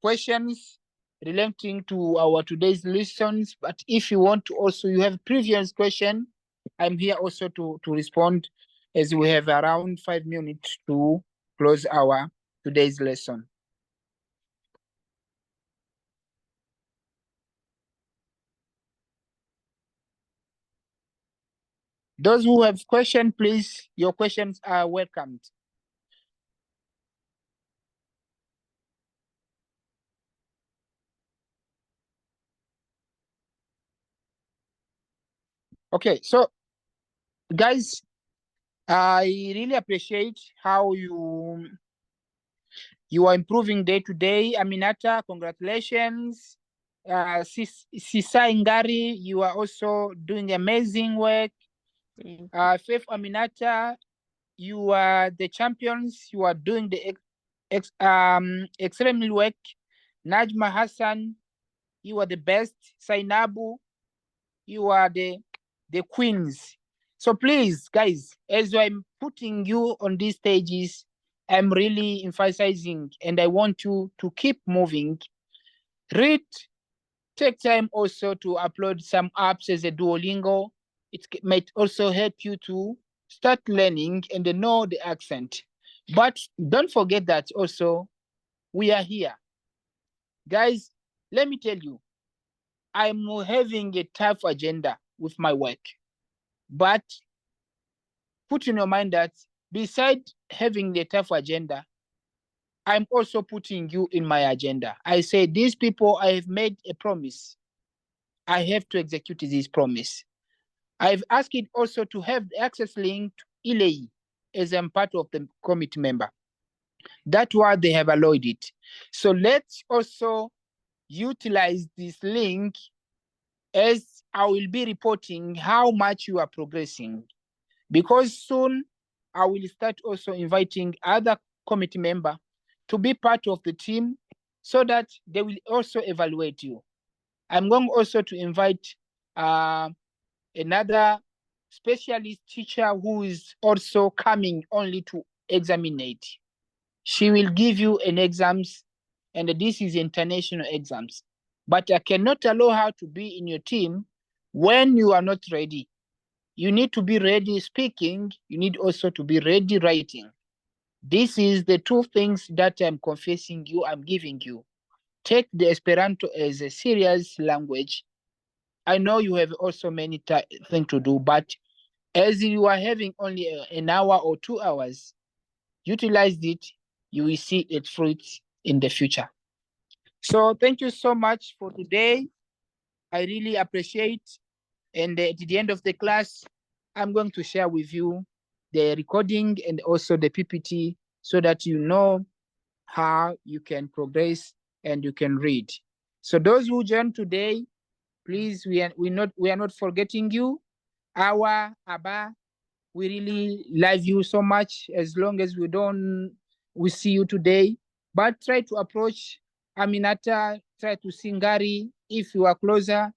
questions relating to our today's lessons. But if you want to also, you have previous question, I'm here also to respond, as we have around 5 minutes to close our today's lesson. Those who have questions, please, your questions are welcomed. Okay, so guys, I really appreciate how you are improving day to day. Aminata, congratulations. Sisa Ingari, you are also doing amazing work. Faith Aminata, you are the champions. You are doing the extremely work. Najma Hassan, you are the best. Sainabu, you are the queens. So please, guys, as I'm putting you on these stages, I'm really emphasizing, and I want you to keep moving. Read, take time also to upload some apps as a Duolingo. It might also help you to start learning and know the accent. But don't forget that also we are here. Guys, let me tell you, I'm having a tough agenda with my work. But put in your mind that beside having the tough agenda, I'm also putting you in my agenda. I say, these people, I have made a promise. I have to execute this promise. I've asked it also to have the access link to ILEI as I'm part of the committee member. That's why they have allowed it. So let's also utilize this link, as I will be reporting how much you are progressing. Because soon I will start also inviting other committee members to be part of the team, so that they will also evaluate you. I'm going also to invite another specialist teacher who is also coming only to examinate. She will give you an exams, and this is international exams. But I cannot allow her to be in your team when you are not ready. You need to be ready speaking. You need also to be ready writing. This is the two things that I'm confessing you, I'm giving you. Take the Esperanto as a serious language. I know you have also many things to do, but as you are having only an hour or 2 hours, utilize it, you will see its fruits in the future. So thank you so much for today. I really appreciate. And at the end of the class, I'm going to share with you the recording and also the PPT so that you know how you can progress and you can read. So those who joined today, please, we are not forgetting you. Our Abba, we really love you so much. As long as we see you today, but try to approach Aminata, try to Singari. If you are closer,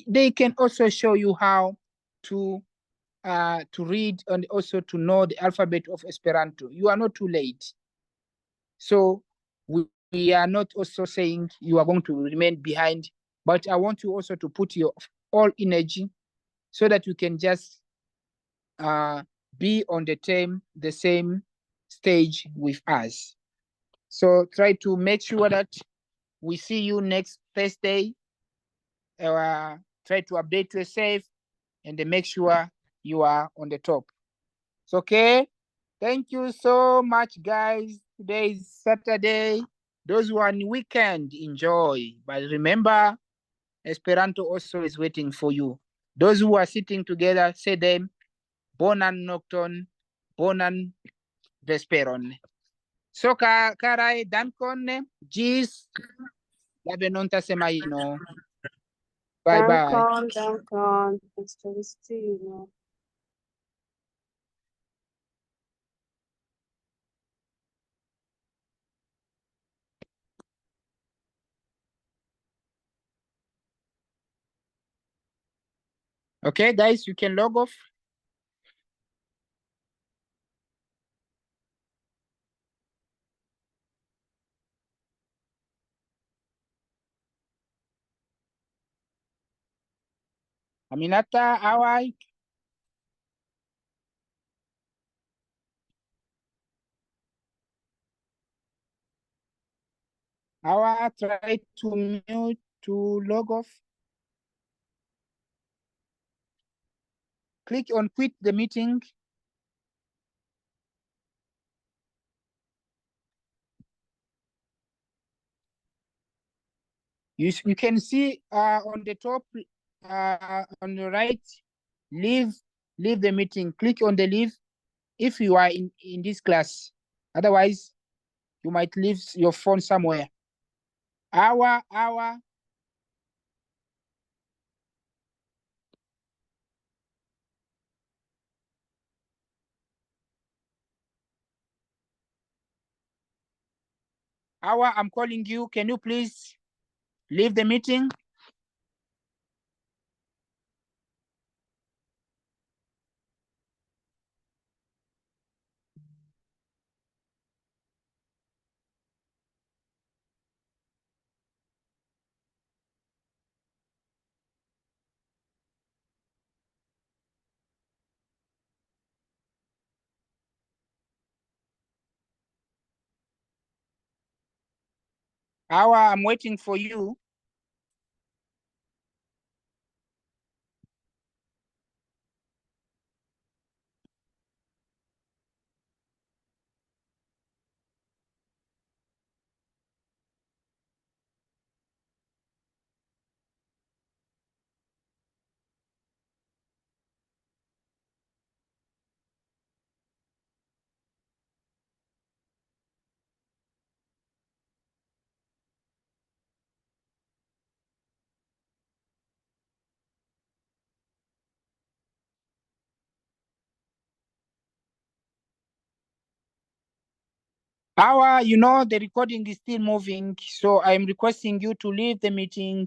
they can also show you how to read and also to know the alphabet of Esperanto. You are not too late. So we are not also saying you are going to remain behind, but I want you also to put your all energy so that you can just be on the same stage with us. So try to make sure that we see you next Thursday. Try to update yourself and then make sure you are on the top. It's okay. Thank you so much, guys. Today is Saturday. Those who are on weekend, enjoy. But remember, Esperanto also is waiting for you. Those who are sitting together, say them, bonan nocton, bonan vesperon. So, karay, dankon, gis, labenonta semaino. Bye-bye. Dankon. Instruisto. Okay, guys, you can log off. Aminata, away. Awa, try to mute to log off. Click on quit the meeting. You can see on the top, on the right, leave the meeting. Click on the leave if you are in this class. Otherwise, you might leave your phone somewhere. Awa. Awa, I'm calling you. Can you please leave the meeting? Awa, I'm waiting for you. Awa, you know the recording is still moving, so I'm requesting you to leave the meeting.